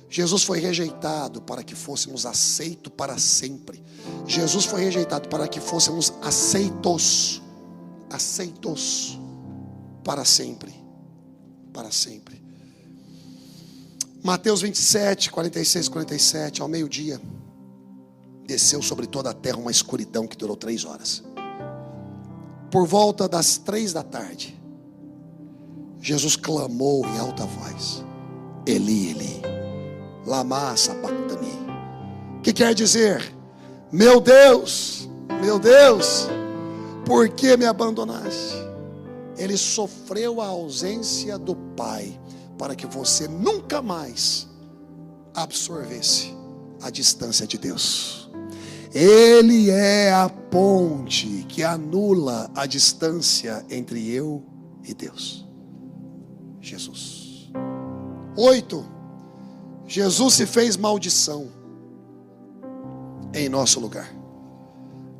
Jesus foi rejeitado para que fôssemos aceitos para sempre. Jesus foi rejeitado para que fôssemos aceitos para sempre. Para sempre. Mateus 27, 46, 47, ao meio-dia, desceu sobre toda a terra uma escuridão que durou 3 horas. Por volta das 3 da tarde, Jesus clamou em alta voz: Eli, Eli, lama sabachthani. Que quer dizer: meu Deus, por que me abandonaste? Ele sofreu a ausência do Pai para que você nunca mais absorvesse a distância de Deus. Ele é a ponte que anula a distância entre eu e Deus. Jesus. 8. Jesus se fez maldição em nosso lugar,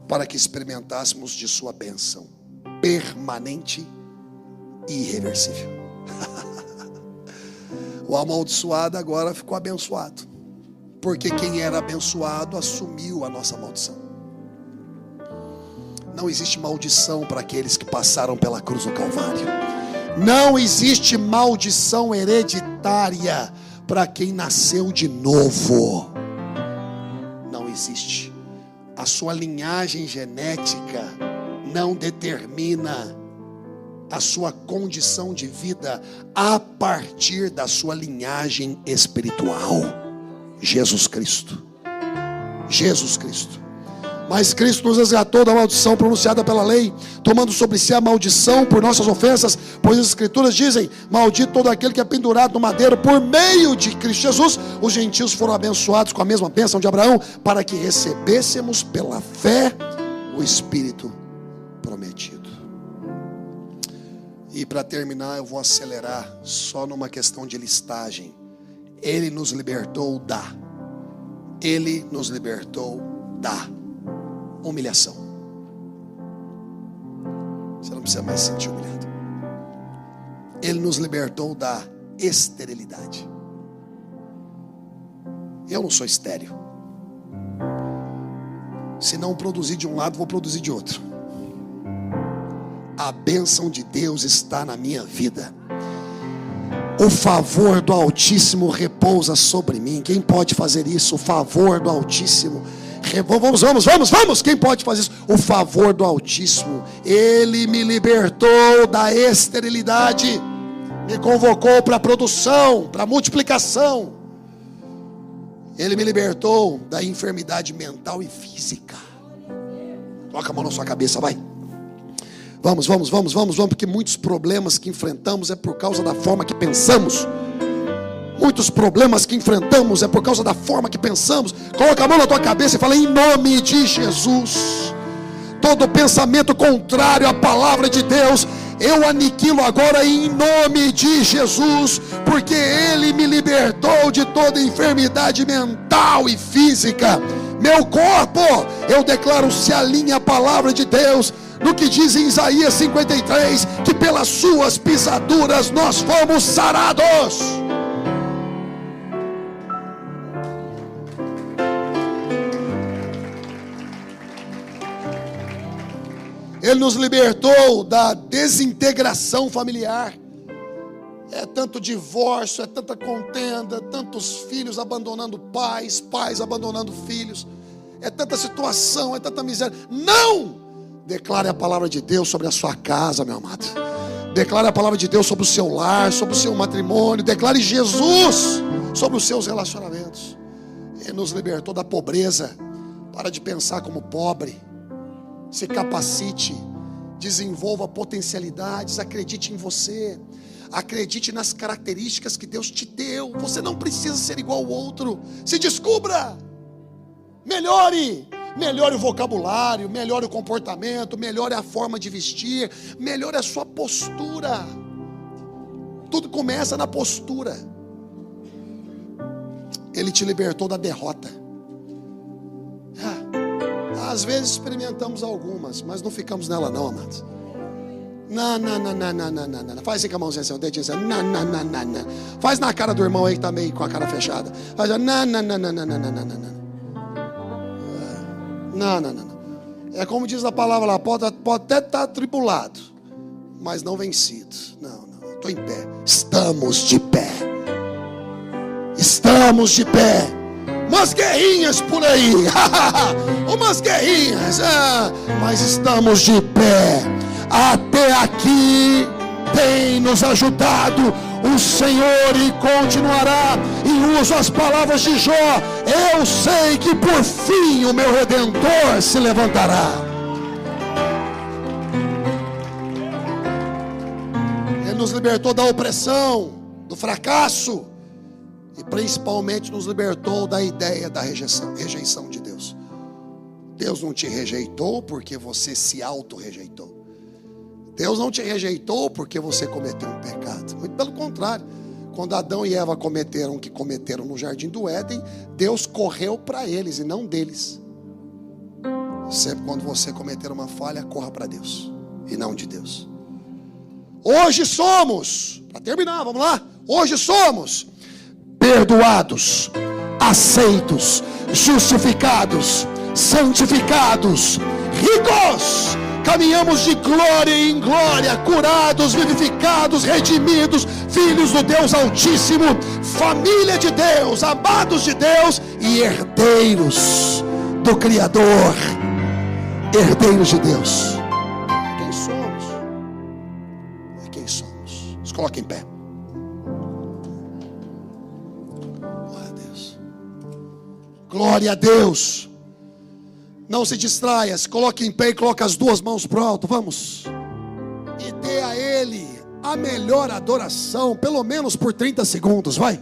para que experimentássemos de sua bênção permanente e irreversível. O amaldiçoado agora ficou abençoado, porque quem era abençoado assumiu a nossa maldição. Não existe maldição para aqueles que passaram pela cruz do Calvário. Não existe maldição hereditária para quem nasceu de novo. Não existe. A sua linhagem genética não determina a sua condição de vida a partir da sua linhagem espiritual. Jesus Cristo. Jesus Cristo. Mas Cristo nos resgatou da maldição pronunciada pela lei, tomando sobre si a maldição por nossas ofensas, pois as Escrituras dizem: maldito todo aquele que é pendurado no madeiro. Por meio de Cristo Jesus, os gentios foram abençoados com a mesma bênção de Abraão, para que recebêssemos pela fé o Espírito prometido. E para terminar, eu vou acelerar só numa questão de listagem. Ele nos libertou da humilhação. precisa mais se sentir humilhado. Ele nos libertou da esterilidade. Eu não sou estéril. Se não produzir de um lado, vou produzir de outro. A bênção de Deus está na minha vida. O favor do Altíssimo repousa sobre mim. Quem pode fazer isso? O favor do Altíssimo. Vamos. Quem pode fazer isso? O favor do Altíssimo. Ele me libertou da esterilidade. Me convocou para a produção, para a multiplicação. Ele me libertou da enfermidade mental e física. Coloca a mão na sua cabeça, vai. Vamos, porque muitos problemas que enfrentamos é por causa da forma que pensamos. Muitos problemas que enfrentamos é por causa da forma que pensamos. Coloca a mão na tua cabeça e fala: em nome de Jesus, todo pensamento contrário à palavra de Deus, eu aniquilo agora em nome de Jesus, porque Ele me libertou de toda enfermidade mental e física. Meu corpo, eu declaro, se alinha a palavra de Deus, no que diz em Isaías 53, que pelas suas pisaduras nós fomos sarados. Ele nos libertou da desintegração familiar. É tanto divórcio, é tanta contenda, tantos filhos abandonando pais, pais abandonando filhos. É tanta situação, é tanta miséria. Não! Declare a palavra de Deus sobre a sua casa, meu amado. Declare a palavra de Deus sobre o seu lar, sobre o seu matrimônio. Declare Jesus sobre os seus relacionamentos. Ele nos libertou da pobreza. Para de pensar como pobre. Se capacite, desenvolva potencialidades, acredite em você, acredite nas características que Deus te deu. Você não precisa ser igual ao outro. Se descubra, melhore o vocabulário, melhore o comportamento, melhore a forma de vestir, melhore a sua postura. Tudo começa na postura. Ele te libertou da derrota. Às vezes experimentamos algumas, mas não ficamos nela não, amados. Não. Faz assim com a mãozinha assim, o dedinho assim. Não. Faz na cara do irmão aí que está meio com a cara fechada. Faz não. É como diz a palavra lá, pode até estar tribulado, mas não vencido. Não, estou em pé. Estamos de pé. Umas guerrinhas por aí, umas guerrinhas, mas estamos de pé. Até aqui tem nos ajudado o Senhor e continuará. E uso as palavras de Jó: eu sei que por fim o meu Redentor se levantará. Ele nos libertou da opressão, do fracasso. E principalmente nos libertou da ideia da rejeição de Deus. Deus não te rejeitou porque você se auto-rejeitou. Deus não te rejeitou porque você cometeu um pecado. Muito pelo contrário. Quando Adão e Eva cometeram o que cometeram no jardim do Éden, Deus correu para eles e não deles. Sempre quando você cometer uma falha, corra para Deus e não de Deus. Hoje somos, para terminar, vamos lá. Hoje somos perdoados, aceitos, justificados, santificados, ricos, caminhamos de glória em glória, curados, vivificados, redimidos, filhos do Deus Altíssimo, família de Deus, amados de Deus e herdeiros do Criador, herdeiros de Deus. Quem somos? É quem somos. Nos coloque em pé. Glória a Deus. Não se distraia, se coloque em pé e coloque as duas mãos para o alto, vamos. E dê a Ele a melhor adoração, pelo menos por 30 segundos, vai.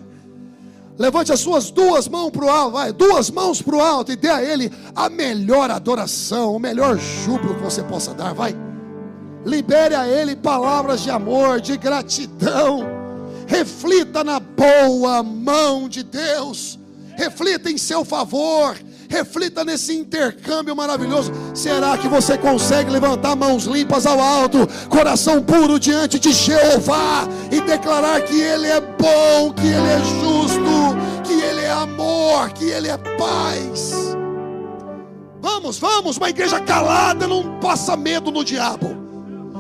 Levante as suas duas mãos para o alto, vai. Duas mãos para o alto e dê a Ele a melhor adoração, o melhor júbilo que você possa dar, vai. Libere a Ele palavras de amor, de gratidão. Reflita na boa mão de Deus. Reflita em seu favor, reflita nesse intercâmbio maravilhoso. Será que você consegue levantar mãos limpas ao alto, coração puro diante de Jeová, e declarar que Ele é bom, que Ele é justo, que Ele é amor, que Ele é paz? Vamos, uma igreja calada não passa medo no diabo.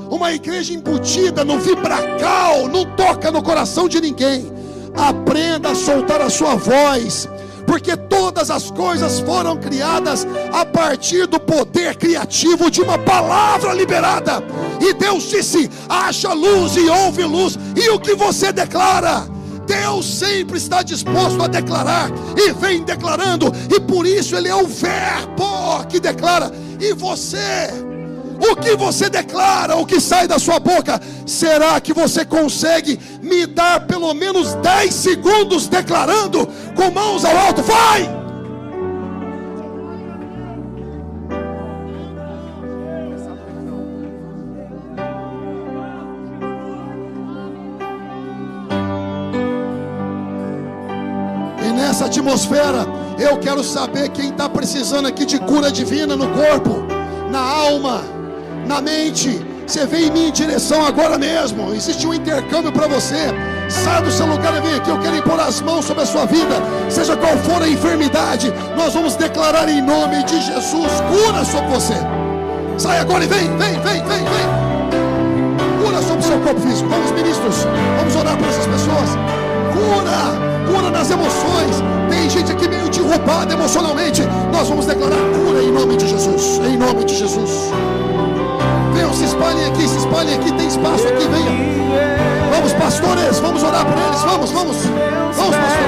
Uma igreja embutida no vibracal não toca no coração de ninguém. Aprenda a soltar a sua voz, porque todas as coisas foram criadas a partir do poder criativo de uma palavra liberada. E Deus disse: haja luz, e houve luz. E o que você declara, Deus sempre está disposto a declarar, e vem declarando. E por isso Ele é o verbo que declara. E você, o que você declara, o que sai da sua boca, será que você consegue me dar pelo menos 10 segundos declarando com mãos ao alto? Vai! E nessa atmosfera, eu quero saber quem está precisando aqui de cura divina no corpo, na alma, na mente. Você vem em minha direção agora mesmo. Existe um intercâmbio para você. Saia do seu lugar e vem aqui. Eu quero impor as mãos sobre a sua vida, seja qual for a enfermidade. Nós vamos declarar em nome de Jesus cura sobre você. Sai agora e vem. Cura sobre o seu corpo físico. Vamos, ministros, vamos orar por essas pessoas. Cura nas emoções. Tem gente aqui meio derrubada emocionalmente. Nós vamos declarar cura em nome de Jesus. Em nome de Jesus. Venham, se espalhem aqui, tem espaço aqui, venha. Vamos, pastores, vamos orar por eles. Vamos, pastores.